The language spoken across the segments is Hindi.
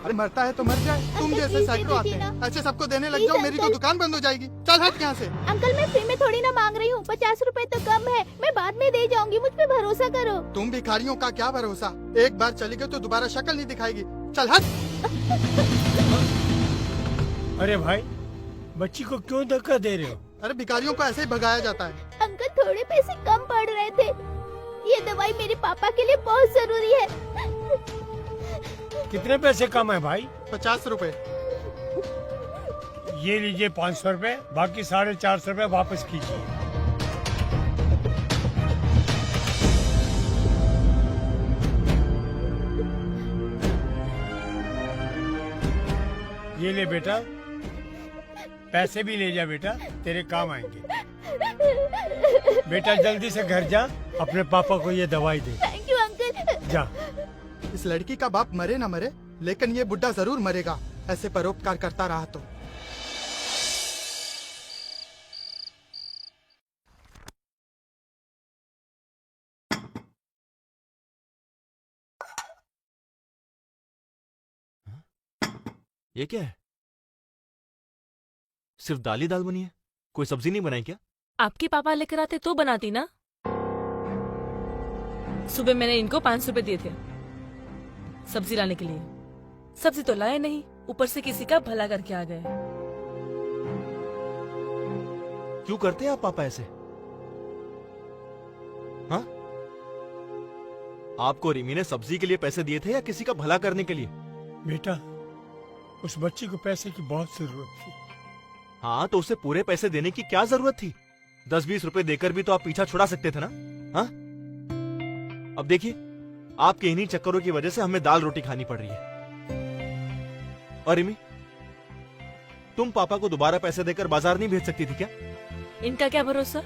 अरे मरता है तो मर जाए, तुम अंकल, जैसे प्लीज सैकड़ों दे आते दीजिए हैं, ना। ऐसे सबको देने लग प्लीज जाओ, मेरी तो अंकल। दुकान बंद हो जाएगी। चल हट यहाँ से। अंकल मैं फ्री में थोड़ी ना मांग रही हूँ, 50 रुपए तो कम है, मैं बाद में दे जाऊंगी, मुझ पे भरोसा करो। तुम भिखारियों का क्या भरोसा, एक बार चली गई तो दोबारा शक्ल नहीं दिखाएगी। चल हट। अरे भाई, बच्ची को क्यों धक्का दे रहे हो? अरे भिखारियों को ऐसे ही भगाया जाता है। अंकल थोड़े पैसे कम पड़ रहे थे, ये दवाई मेरे पापा के लिए बहुत जरूरी है। कितने पैसे कम है भाई? 50 रुपए। ये लीजिए 500 रुपए, बाकी 450 रुपए वापस कीजिए। ये ले बेटा, पैसे भी ले जा बेटा, तेरे काम आएंगे। बेटा जल्दी से घर जा, अपने पापा को ये दवाई दे। Thank you uncle. जा। इस लड़की का बाप मरे ना मरे, लेकिन ये बुड्ढा जरूर मरेगा, ऐसे परोपकार करता रहा तो। ये क्या है? सिर्फ दाल ही दाल बनी है, कोई सब्जी नहीं बनाई क्या? आपके पापा लेकर आते तो बनाती ना। सुबह मैंने इनको 500 रुपए दिए थे सब्जी लाने के लिए, सब्जी तो लाए नहीं, ऊपर से किसी का भला करके आ गए। क्यों करते हैं आप पापा ऐसे? हाँ? आपको रिमी ने सब्जी के लिए पैसे दिए थे या किसी का भला करने के लिए? बेटा, उस बच्ची को पैसे की बहुत जरूरत थी। हाँ, तो उसे पूरे पैसे देने की क्या जरूरत थी? 10-20 रुपए देकर भी तो आप पीछा छुड़ा सकते थे ना। हाँ? अब देखिए, आपके इन्हीं चक्करों की वजह से हमें दाल रोटी खानी पड़ रही है। और रिमी, तुम पापा को दोबारा पैसे देकर बाजार नहीं भेज सकती थी क्या? इनका क्या भरोसा,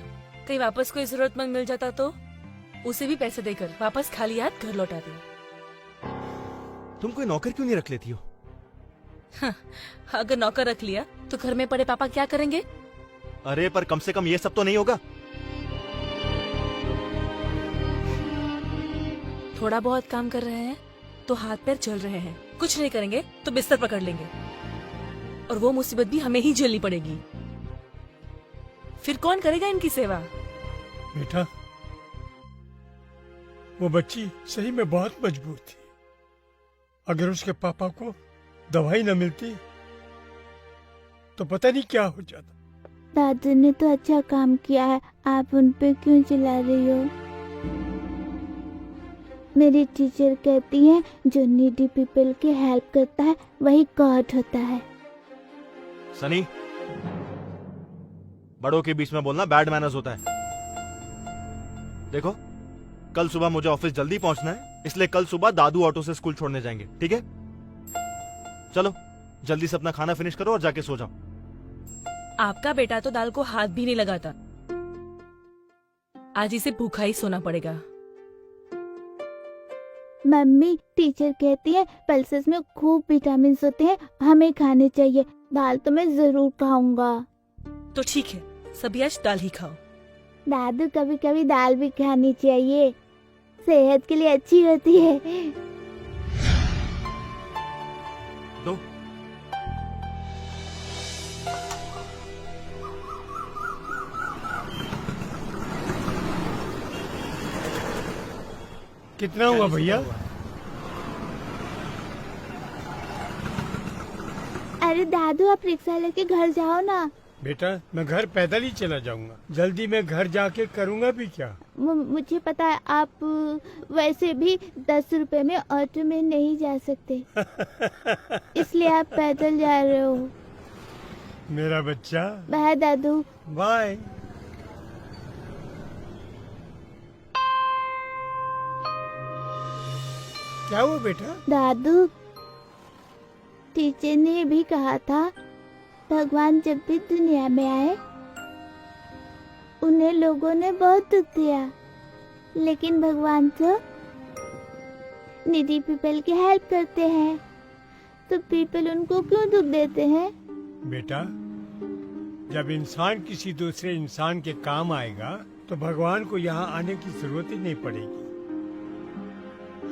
कहीं वापस कोई जरूरतमंद मिल जाता तो उसे भी पैसे देकर वापस खाली हाथ घर लौटाते। तुम कोई नौकर क्यों नहीं रख लेती हो? हाँ, अगर नौकर रख लिया तो घर में पड़े पापा क्या करेंगे? अरे पर कम से कम ये सब तो नहीं होगा। थोड़ा बहुत काम कर रहे हैं तो हाथ पैर चल रहे हैं, कुछ नहीं करेंगे तो बिस्तर पकड़ लेंगे, और वो मुसीबत भी हमें ही झेलनी पड़ेगी। फिर कौन करेगा इनकी सेवा? बेटा, वो बच्ची सही में बहुत मजबूर थी। अगर उसके पापा को दवाई न मिलती तो पता नहीं क्या हो जाता। दादू ने तो अच्छा काम किया है, आप उन पे क्यों चिल्ला रही हो? मेरी टीचर कहती है जो नीडी पीपल की हेल्प करता है वही गॉड होता है। सनी, बड़ों के बीच में बोलना बैड मैनर्स होता है। देखो, कल सुबह मुझे ऑफिस जल्दी पहुंचना है, इसलिए कल सुबह दादू ऑटो से स्कूल छोड़ने जाएंगे, ठीक है? चलो जल्दी से अपना खाना फिनिश करो और जाके सो जाओ। आपका बेटा तो दाल को हाथ भी नहीं लगाता, आज इसे भूखा ही सोना पड़ेगा। मम्मी, टीचर कहती है पल्सेस में खूब विटामिन होते हैं, हमें खाने चाहिए। दाल तो मैं जरूर खाऊंगा। तो ठीक है, सभी आज दाल ही खाओ। दादू, कभी कभी दाल भी खानी चाहिए, सेहत के लिए अच्छी होती है। दो। कितना हुआ भैया? अरे दादू, आप रिक्शा लेके घर जाओ ना। बेटा, मैं घर पैदल ही चला जाऊंगा, जल्दी मैं घर जाके करूंगा भी क्या? मुझे पता है, आप वैसे भी 10 रुपए में ऑटो में नहीं जा सकते, इसलिए आप पैदल जा रहे हो। मेरा बच्चा, बाय दादू। बाय। क्या हुआ बेटा? दादू, टीचर ने भी कहा था भगवान जब भी दुनिया में आए उन्हें लोगों ने बहुत दुख दिया, लेकिन भगवान तो नीडी पीपल की हेल्प करते हैं, तो पीपल उनको क्यों दुख देते हैं? बेटा, जब इंसान किसी दूसरे इंसान के काम आएगा तो भगवान को यहाँ आने की जरूरत ही नहीं पड़ेगी।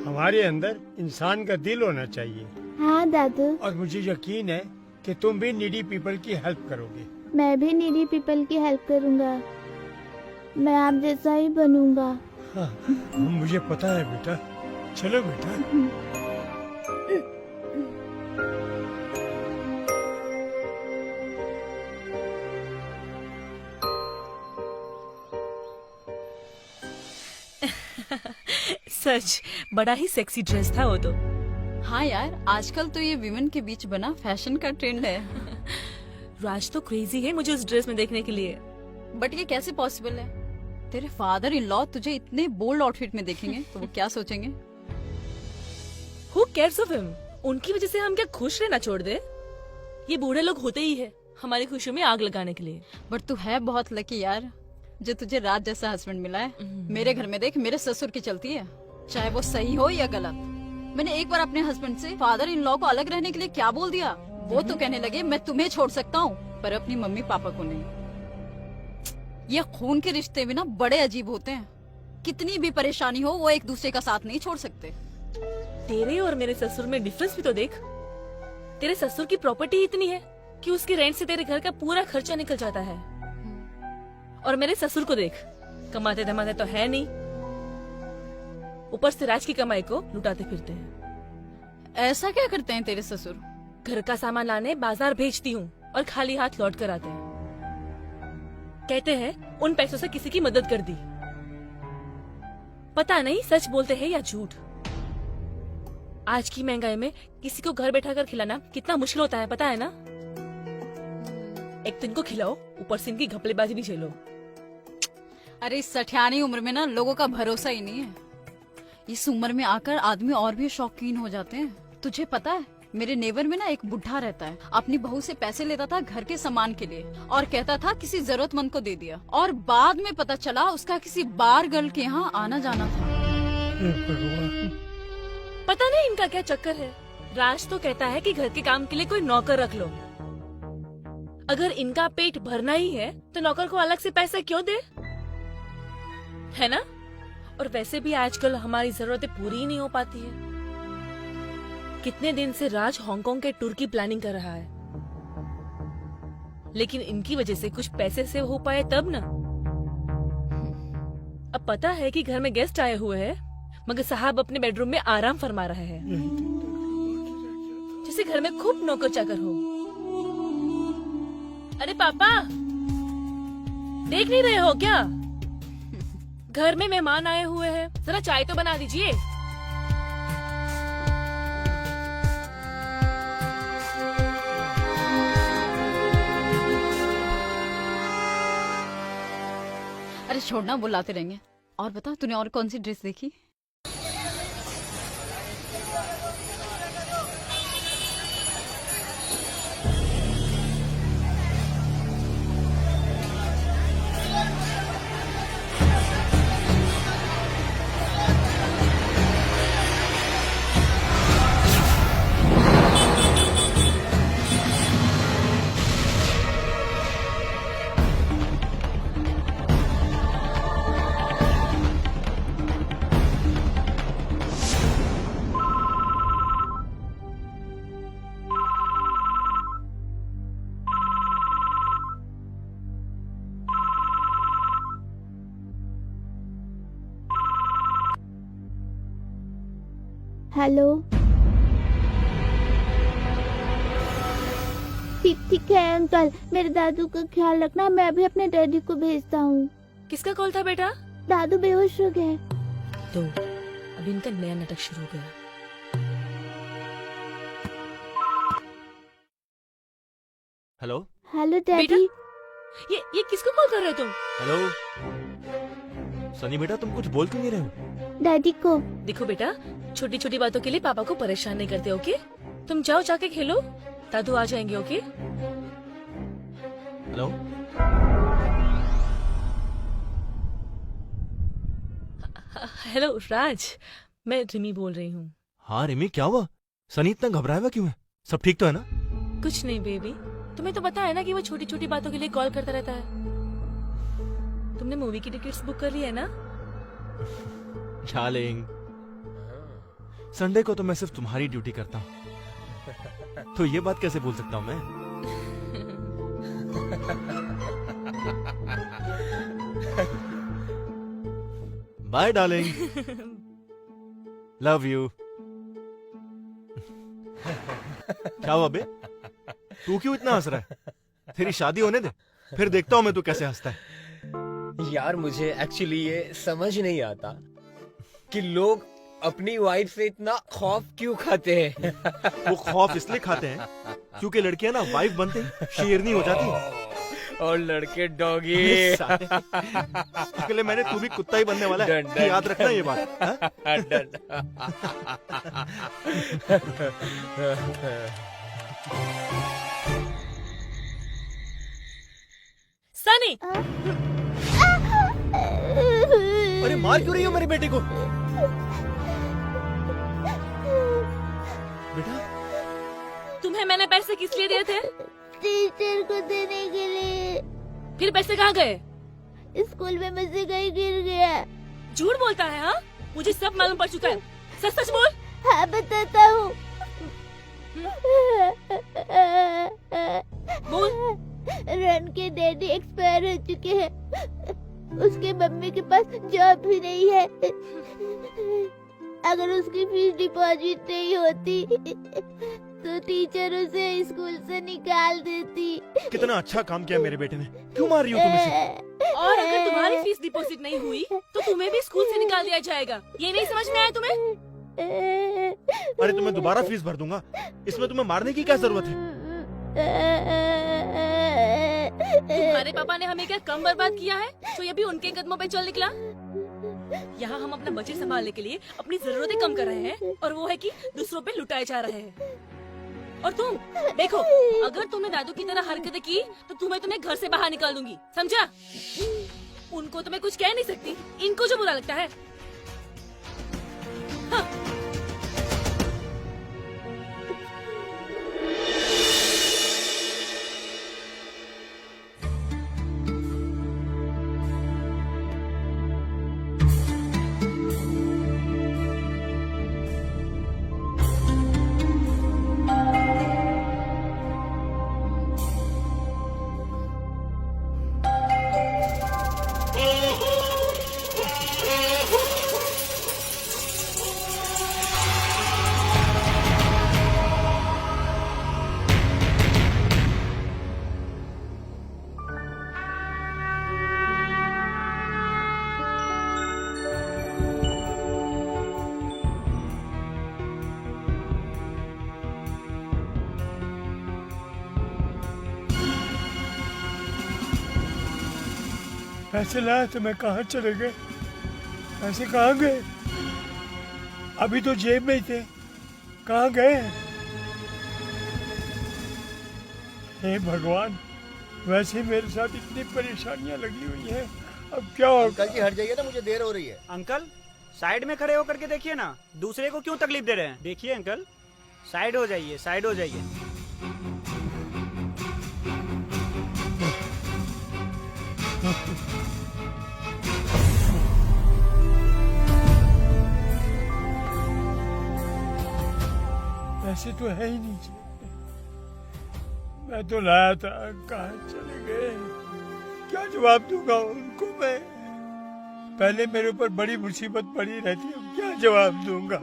हमारे अंदर इंसान का दिल होना चाहिए, हाँ दादू, और मुझे यकीन है कि तुम भी नीडी पीपल की हेल्प करोगे। मैं भी नीडी पीपल की हेल्प करूँगा। मैं आप जैसा ही बनूंगा। हाँ, मुझे पता है बेटा। चलो बेटा। सच बड़ा ही सेक्सी ड्रेस था वो तो। हाँ यार, आजकल तो ये विमेन के बीच बना फैशन का ट्रेंड है। राज तो क्रेजी है मुझे उस ड्रेस में देखने के लिए। बट ये कैसे पॉसिबल है? तेरे फादर इन लॉ तुझे इतने बोल्ड आउटफिट में देखेंगे तो वो क्या सोचेंगे? Who cares of him? उनकी वजह से हम क्या खुश रहना छोड़ दे? ये बूढ़े लोग होते ही है हमारी खुशियों में आग लगाने के लिए। बट तू है बहुत लकी यार जो तुझे राज जैसा हस्बैंड मिला है। मेरे घर में देख, मेरे ससुर की चलती है, चाहे वो सही हो या गलत। मैंने एक बार अपने हस्बैंड से फादर इन लॉ को अलग रहने के लिए क्या बोल दिया, वो तो कहने लगे मैं तुम्हें छोड़ सकता हूँ पर अपनी मम्मी पापा को नहीं। ये खून के रिश्ते भी ना बड़े अजीब होते हैं। कितनी भी परेशानी हो वो एक दूसरे का साथ नहीं छोड़ सकते। तेरे और मेरे ससुर में डिफरेंस भी तो देख। तेरे ससुर की प्रॉपर्टी इतनी है कि उसके रेंट से तेरे घर का पूरा खर्चा निकल जाता है, और मेरे ससुर को देख, कमाते धमाते तो है नहीं, ऊपर से राज की कमाई को लुटाते फिरते हैं। ऐसा क्या करते हैं तेरे ससुर? घर का सामान लाने बाजार भेजती हूँ और खाली हाथ लौट कर आते हैं। कहते हैं उन पैसों से किसी की मदद कर दी। पता नहीं सच बोलते हैं या झूठ। आज की महंगाई में किसी को घर बैठा कर खिलाना कितना मुश्किल होता है पता है ना। एक तो इनको खिलाओ, ऊपर से इनकी घपलेबाजी भी झेलो। अरे इस सठियानी उम्र में ना लोगों का भरोसा ही नहीं है। इस उम्र में आकर आदमी और भी शौकीन हो जाते हैं। तुझे पता है मेरे नेबर में ना एक बुढ़ा रहता है, अपनी बहू से पैसे लेता था घर के सामान के लिए और कहता था किसी जरूरतमंद को दे दिया, और बाद में पता चला उसका किसी बार गर्ल के यहाँ आना जाना था। हे भगवान। पता नहीं इनका क्या चक्कर है। राज तो कहता है कि घर के काम के लिए कोई नौकर रख लो। अगर इनका पेट भरना ही है तो नौकर को अलग से पैसे क्यों दे, है ना? और वैसे भी आजकल हमारी जरूरतें पूरी ही नहीं हो पाती है। कितने दिन से राज हांगकांग के टूर की प्लानिंग कर रहा है, लेकिन इनकी वजह से कुछ पैसे से हो पाए तब ना। अब पता है कि घर में गेस्ट आए हुए हैं, मगर साहब अपने बेडरूम में आराम फरमा रहे हैं, जैसे घर में खूब नौकर चाकर हो। अरे पापा, देख नहीं रहे हो क्या? घर में मेहमान आए हुए हैं, जरा चाय तो बना दीजिए। अरे छोड़ना, बुलाते रहेंगे। और बता, तूने और कौन सी ड्रेस देखी? हेलो। ठीक है अंकल, मेरे दादू का ख्याल रखना। मैं अभी अपने डैडी को भेजता हूँ। किसका कॉल था बेटा? दादू बेहोश हो गए। तो अभी इनका नया नाटक शुरू हो गया। Hello hello daddy. ये किसको कॉल कर रहे हो तुम? हेलो सनी बेटा, तुम कुछ बोल क्यों नहीं रहे हो? डैडी को। देखो बेटा, छोटी छोटी बातों के लिए पापा को परेशान नहीं करते, ओके? तुम जाओ, जाके खेलो, दादू आ जाएंगे, ओके? हेलो हेलो राज, मैं रिमी बोल रही हूँ। हाँ रिमी, क्या हुआ? सनी इतना घबराया हुआ क्यों है? सब ठीक तो है ना? कुछ नहीं बेबी, तुम्हें तो पता है ना कि वो छोटी छोटी बातों के लिए कॉल करता रहता है। तुमने मूवी की टिकट्स बुक कर ली है ना? डार्लिंग, संडे को तो मैं सिर्फ तुम्हारी ड्यूटी करता हूँ। तो ये बात कैसे बोल सकता हूँ मैं? Bye darling, love you. क्या हुआ बे, तू क्यों इतना हंस रहा है? तेरी शादी होने दे, फिर देखता हूँ मैं तू कैसे हंसता है। यार मुझे एक्चुअली ये समझ नहीं आता कि लोग अपनी वाइफ से इतना खौफ क्यों खाते हैं। वो खौफ इसलिए खाते हैं क्योंकि लड़कियां ना वाइफ बनते ही शेरनी हो जाती है। और लड़के डॉगी। इसके लिए मैंने तू भी कुत्ता ही बनने वाला है, डन, डन, याद रखना ये बात। हाँ? डन। सनी, अरे मार क्यों रही हो मेरी बेटी को? बेटा, तुम्हें मैंने पैसे किस लिए दिए थे? टीचर को देने के लिए। फिर पैसे कहाँ गए? स्कूल में मुझसे कहीं गिर गया। झूठ बोलता है। हाँ, मुझे सब मालूम पड़ चुका है। सच सच बोल। हाँ बताता हूँ। बोल। रन के डैडी एक्सपायर हो चुके हैं। उसके मम्मी के पास जॉब भी नहीं है। अगर उसकी फीस डिपॉजिट नहीं होती तो टीचर उसे स्कूल से निकाल देती। कितना अच्छा काम किया मेरे बेटे ने। क्यों मार रही हो तुम इसे? और अगर तुम्हारी फीस डिपॉजिट नहीं हुई तो तुम्हें भी स्कूल से निकाल दिया जाएगा। ये नहीं समझ में आया तुम्हें? अरे तुम्हें दोबारा फीस भर दूंगा, इसमें तुम्हें मारने की क्या जरूरत है? तुम्हारे पापा ने हमें क्या कम बर्बाद किया है तो ये भी उनके कदमों पे चल निकला। यहाँ हम अपना बजट संभालने के लिए अपनी जरूरतें कम कर रहे हैं और वो है कि दूसरों पे लुटाए जा रहे हैं। और तुम देखो, अगर तुमने दादू की तरह हरकतें की तो तुम्हें घर से बाहर निकाल दूंगी, समझा? उनको तो मैं कुछ कह नहीं सकती, इनको जो बुरा लगता है। हाँ। पैसे लाए तो मैं कहाँ चले गए? पैसे कहाँ गए? अभी तो जेब में ही थे, कहाँ गए? हे भगवान, वैसे मेरे साथ इतनी परेशानियां लगी हुई हैं, अब क्या होगा? अंकल जी हट जाइए ना, मुझे देर हो रही है। अंकल साइड में खड़े होकर के देखिए ना, दूसरे को क्यों तकलीफ दे रहे हैं? देखिए अंकल, साइड हो जाइए, साइड हो जाइए। पैसे तो है ही नहीं जेब में। मैं तो लाया था, कहाँ चले गए? क्या जवाब दूंगा उनको मैं? पहले मेरे ऊपर बड़ी मुसीबत पड़ी रहती है, क्या जवाब दूंगा?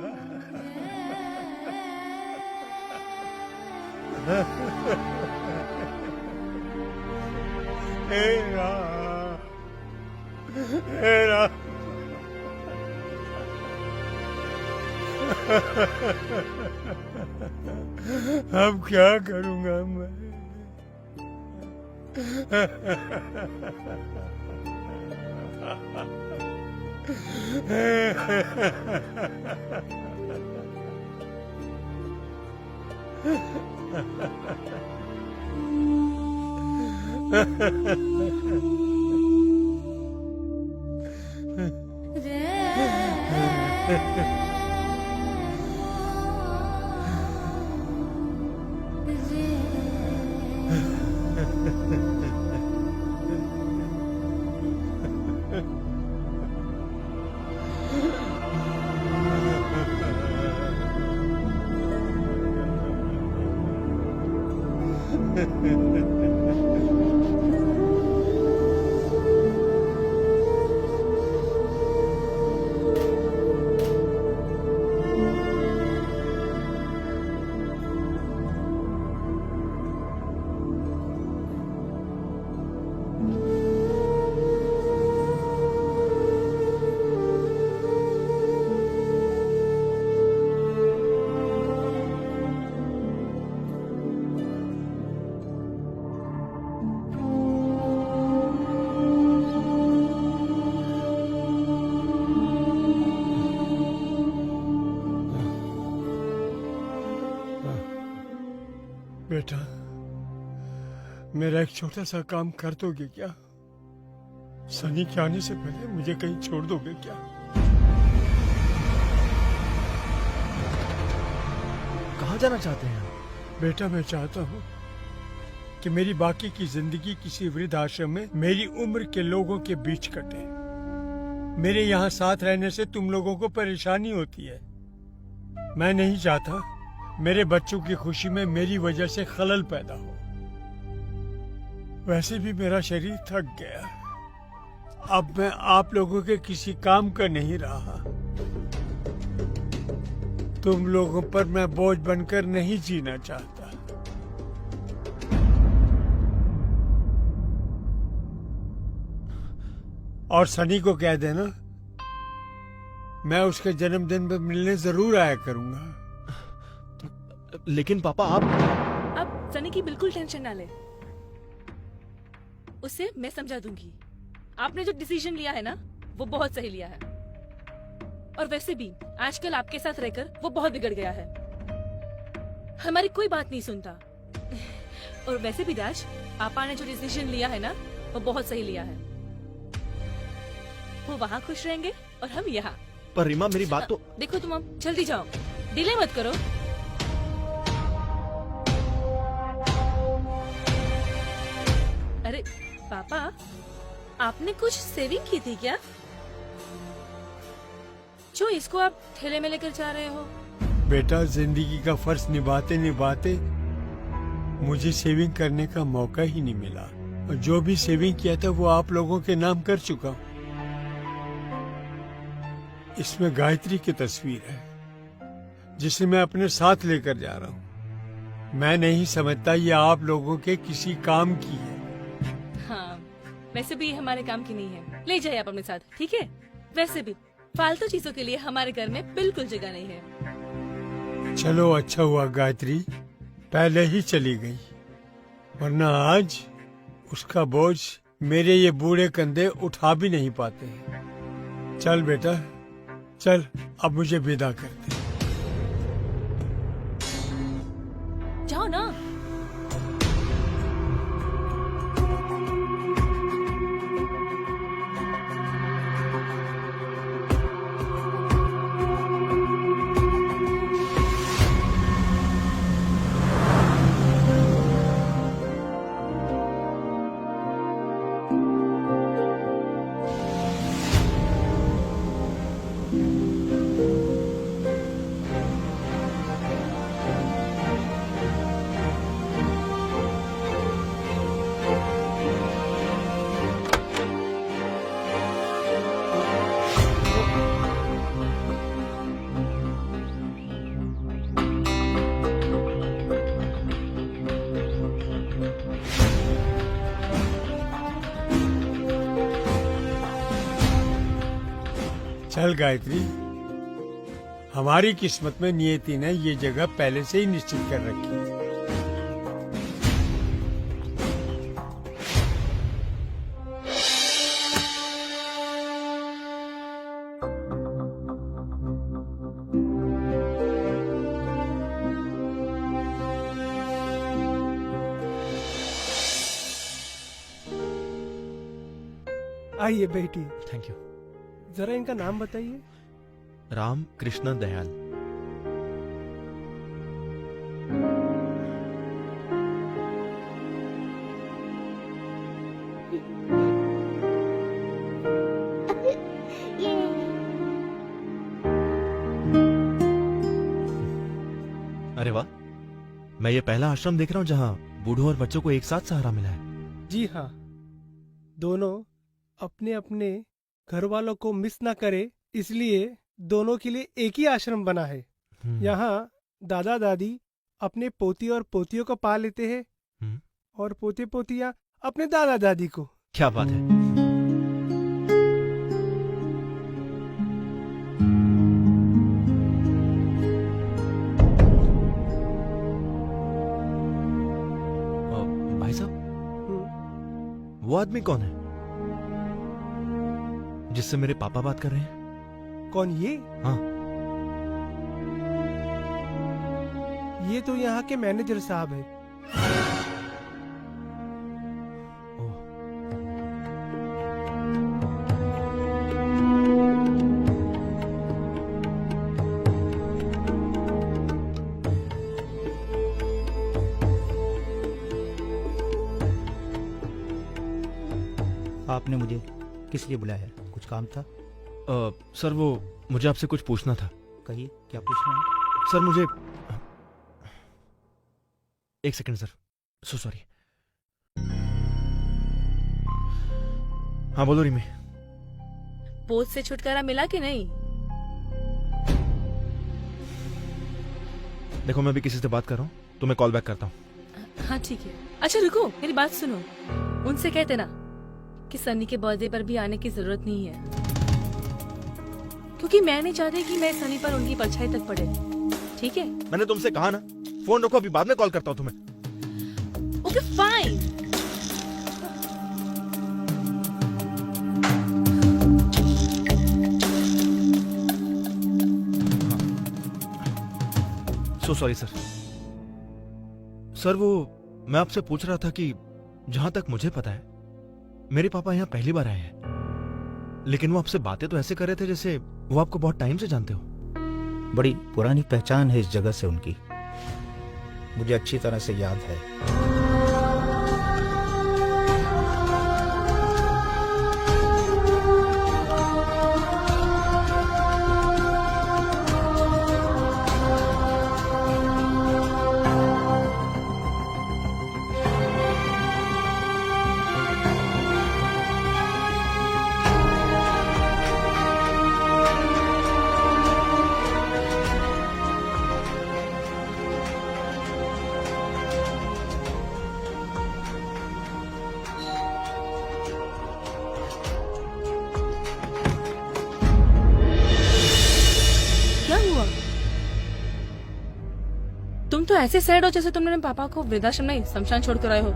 हे राम, हे राम। अब क्या करूंगा मैं? बेटा, मेरा एक छोटा सा काम कर दोगे क्या? सनी के आने से पहले मुझे कहीं छोड़ दोगे क्या? कहाँ जाना चाहते हैं आप? बेटा, मैं चाहता हूँ कि मेरी बाकी की जिंदगी किसी वृद्ध आश्रम में मेरी उम्र के लोगों के बीच कटे। मेरे यहाँ साथ रहने से तुम लोगों को परेशानी होती है। मैं नहीं चाहता मेरे बच्चों की खुशी में मेरी वजह से खलल पैदा हो। वैसे भी मेरा शरीर थक गया। अब मैं आप लोगों के किसी काम का नहीं रहा। तुम लोगों पर मैं बोझ बनकर नहीं जीना चाहता। और सनी को कह देना मैं उसके जन्मदिन पर मिलने जरूर आया करूंगा। लेकिन पापा आप सनी की बिल्कुल टेंशन ना ले, उसे मैं समझा दूंगी। आपने जो डिसीजन लिया है ना, वो बहुत सही लिया है। और वैसे भी आजकल आपके साथ रहकर वो बहुत बिगड़ गया है, हमारी कोई बात नहीं सुनता। और वैसे भी राज, पापा ने जो डिसीजन लिया है ना, वो बहुत सही लिया है। वो वहाँ खुश रहेंगे और हम यहाँ। पर रीमा, मेरी बात तो देखो, तुम अब जल्दी जाओ, डिले मत करो। अरे पापा, आपने कुछ सेविंग की थी क्या, जो इसको आप ठेले में लेकर जा रहे हो? बेटा, जिंदगी का फर्ज निभाते निभाते मुझे सेविंग करने का मौका ही नहीं मिला। और जो भी सेविंग किया था वो आप लोगों के नाम कर चुका हूं। इसमें गायत्री की तस्वीर है, जिसे मैं अपने साथ लेकर जा रहा हूँ। मैं नहीं समझता ये आप लोगों के किसी काम की है। हाँ, वैसे भी ये हमारे काम की नहीं है। ले जाइए आप अपने साथ, ठीक है? वैसे भी फालतू चीजों के लिए हमारे घर में बिल्कुल जगह नहीं है। चलो, अच्छा हुआ गायत्री पहले ही चली गई, वरना आज उसका बोझ मेरे ये बूढ़े कंधे उठा भी नहीं पाते। चल बेटा, चल, अब मुझे विदा कर दे। जाओ ना। चल गायत्री, हमारी किस्मत में नियति ने ये जगह पहले से ही निश्चित कर रखी है। आइए बेटी, थैंक यू। जरा इनका नाम बताइए। राम कृष्ण दयाल। ये अरे वाह, मैं ये पहला आश्रम देख रहा हूँ जहाँ बूढ़ों और बच्चों को एक साथ सहारा मिला है। जी हाँ, दोनों अपने अपने घर वालों को मिस ना करे, इसलिए दोनों के लिए एक ही आश्रम बना है। यहाँ दादा दादी अपने पोती और पोतियों को पाल लेते हैं और पोते पोतियाँ अपने दादा दादी को। क्या बात है। भाई साहब, वो आदमी कौन है जिससे मेरे पापा बात कर रहे हैं? कौन ये? हाँ। ये तो यहाँ के मैनेजर साहब है। आपने मुझे किस लिए बुलाया है? कुछ काम था? सर वो मुझे आपसे कुछ पूछना था। कहिए, क्या पूछना है? सर मुझे एक सेकंड सर, सो सॉरी। हाँ बोलो रिमी। बोझ से छुटकारा मिला कि नहीं? देखो मैं भी किसी से बात कर रहा हूँ, तो मैं कॉल बैक करता हूँ। हाँ ठीक है। अच्छा रुको, मेरी बात सुनो। उनसे कहते ना कि सनी के बर्थडे पर भी आने की जरूरत नहीं है, क्योंकि मैं नहीं चाहती कि मैं सनी पर उनकी परछाई तक पड़े। ठीक है? मैंने तुमसे कहा ना, फोन रखो, अभी बाद में कॉल करता हूँ तुम्हें। Okay fine. So sorry sir. Sir वो मैं आपसे पूछ रहा था कि जहां तक मुझे पता है मेरे पापा यहाँ पहली बार आए हैं, लेकिन वो आपसे बातें तो ऐसे कर रहे थे जैसे वो आपको बहुत टाइम से जानते हो। बड़ी पुरानी पहचान है इस जगह से उनकी, मुझे अच्छी तरह से याद है। तुम तो ऐसे सैड हो जैसे तुमने अपने पापा को वृद्धाश्रम नहीं शमशान छोड़ कर आए हो।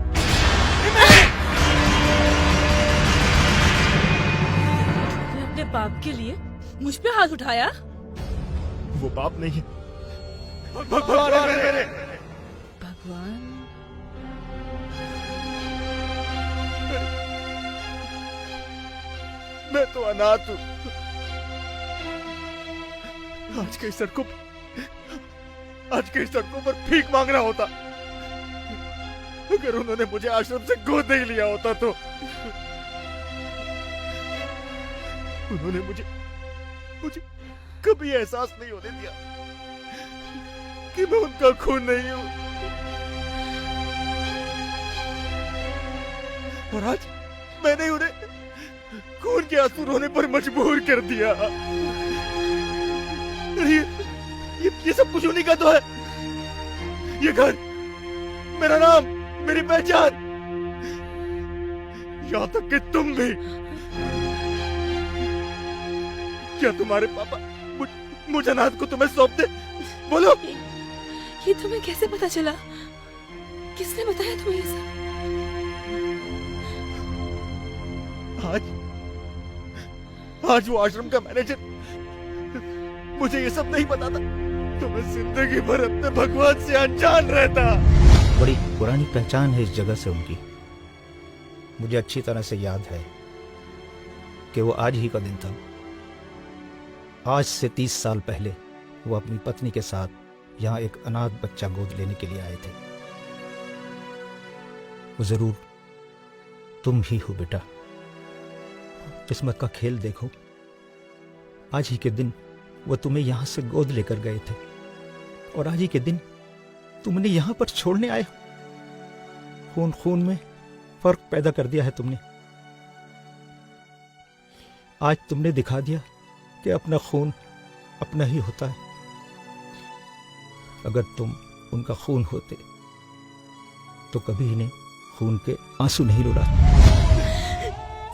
तुमने अपने बाप के लिए मुझ पे हाथ उठाया? वो बाप नहीं है, भगवान है मेरे। भगवान? मैं तो अनाथ हूँ। आज कई सड़कों पर भीख मांग रहा होता। अगर उन्होंने मुझे आश्रम से गोद नहीं लिया होता तो उन्होंने मुझे कभी एहसास नहीं होने दिया कि मैं उनका खून नहीं हूं। और आज मैंने उन्हें खून के आंसू रोने पर मजबूर कर दिया। ये सब कुछ उन्हीं का तो है। ये घर, मेरा नाम, मेरी पहचान, यहाँ तक कि तुम भी। क्या तुम्हारे पापा मुझे अनाथ को तुम्हें सौंप दे? बोलो। ये तुम्हें कैसे पता चला? किसने बताया तुम्हें ये सब? आज वो आश्रम का मैनेजर मुझे ये सब नहीं पता था, तो मैं जिंदगी भर अपने भगवान से अनजान रहता। बड़ी पुरानी पहचान है इस जगह से उनकी, मुझे अच्छी तरह से याद है कि वो आज ही का दिन था। आज से 30 साल पहले वो अपनी पत्नी के साथ यहाँ एक अनाथ बच्चा गोद लेने के लिए आए थे। वो जरूर तुम ही हो बेटा। किस्मत का खेल देखो, आज ही के दिन वो तुम्हें यहां से गोद लेकर गए थे और आज ही के दिन तुमने यहां पर छोड़ने आए हो। खून खून में फर्क पैदा कर दिया है तुमने। आज तुमने दिखा दिया कि अपना खून अपना ही होता है। अगर तुम उनका खून होते तो कभी इन्हें खून के आंसू नहीं रुलाते।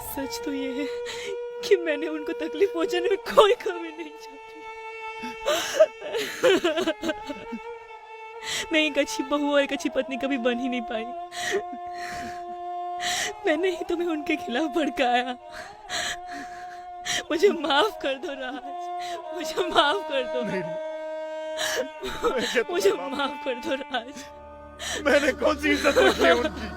सच तो ये है कि मैंने उनको तकलीफ पहुंचाने में कोई कमी नहीं चाहती। मैं एक अच्छी बहू और एक अच्छी पत्नी कभी बन ही नहीं पाई। मैंने ही तुम्हें उनके खिलाफ भड़काया। मुझे माफ कर दो राज, मुझे माफ कर दो। मुझे माफ कर दो राज। मैंने कौन सी इज्जत रखी है उनकी?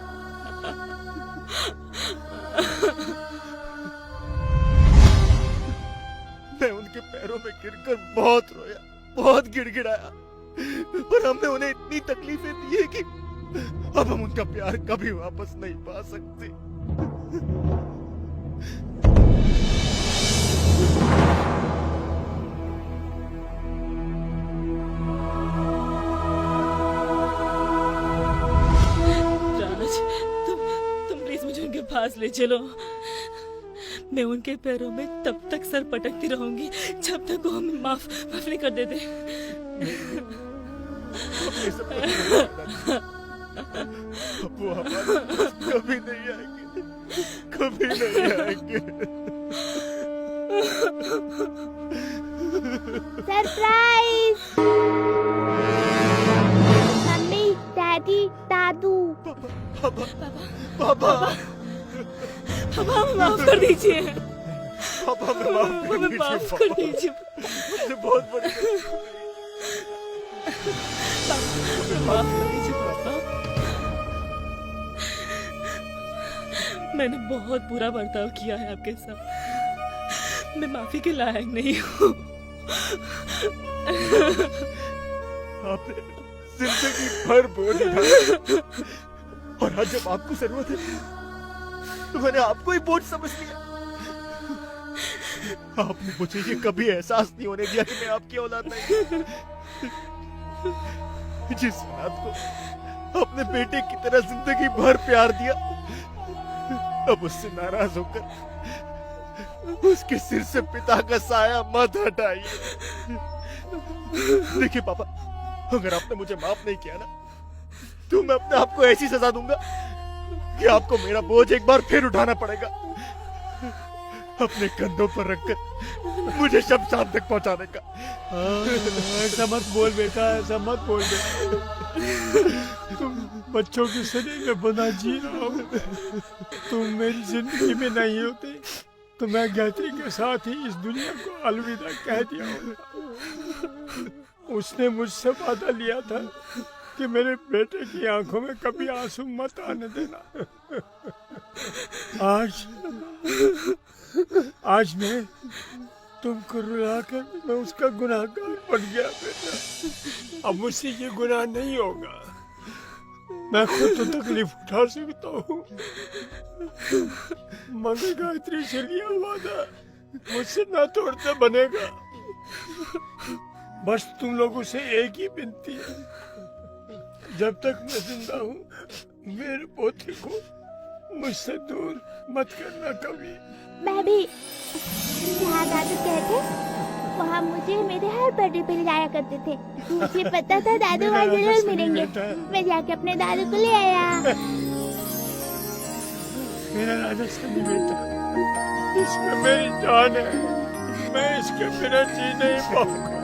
मैं उनके पैरों में गिरकर बहुत रोया, बहुत गिड़गिड़ाया, और हमने उन्हें इतनी तकलीफें दी है कि अब हम उनका प्यार कभी वापस नहीं पा सकते। राज, तुम प्लीज मुझे उनके पास ले चलो। मैं उनके पैरों में तब तक सर पटकती रहूंगी जब तक वो हमें माफ नहीं कर देते। वो हमारे पास कभी नहीं आएंगे, कभी नहीं आएंगे। सरप्राइज! मम्मी, डैडी, दादू। पापा, पापा माफ कर दीजिए। पापा हमें माफ कर दीजिए। मुझसे बहुत बड़ी माफ कर दीजिए पापा। मैंने बहुत बुरा बर्ताव किया है आपके साथ। मैं माफी के लायक नहीं हूँ। आपने जिंदगी भर बोझ उठाया, और आज जब आपको जरूरत है तो मैंने आपको ही बोझ समझ लिया। आपने मुझे ये कभी एहसास नहीं होने दिया कि मैं आपकी औलाद नहीं। जिस औलाद को अपने बेटे की तरह जिंदगी भर प्यार दिया, अब उससे नाराज होकर उसके सिर से पिता का साया मत हटाइए। देखिए पापा, अगर आपने मुझे माफ नहीं किया ना, तो मैं अपने आप को ऐसी सजा दूंगा कि आपको मेरा बोझ एक बार फिर उठाना पड़ेगा, अपने कंधों पर रखकर मुझे शमशान तक पहुंचाने का। ऐसा मत बोल बेटा, ऐसा मत बोल बेटा। तुम बच्चों की शरीर में बना जी रहा हो। तुम मेरी जिंदगी में नहीं होते तो मैं गायत्री के साथ ही इस दुनिया को अलविदा कह दिया होता। उसने मुझसे वादा लिया था कि मेरे बेटे की आंखों में कभी आंसू मत आने देना। आज मैं तुमको रुलाकर मैं उसका गुनाहगार बन गया बेटा। अब मुझसे ये गुनाह नहीं होगा। मैं खुद तो तकलीफ उठा सकता हूँ, मगर गायत्री से लिया वादा मुझसे ना तोड़ना बनेगा। बस तुम लोगों से एक ही विनती है, जब तक मैं जिंदा हूँ मेरे पोते को मुझसे दूर मत करना कभी। मैं भी जहाँ दादू कहते वहाँ मुझे मेरे हर बर्थडे पे ले जाया करते थे। मुझे पता था दादू वहाँ जरूर मिलेंगे। मैं जाके अपने दादू को ले आया। मेरा राजा सनी बेटा, इसमें मेरी जान है। मैं इसके बिना जी नहीं पाऊंगा।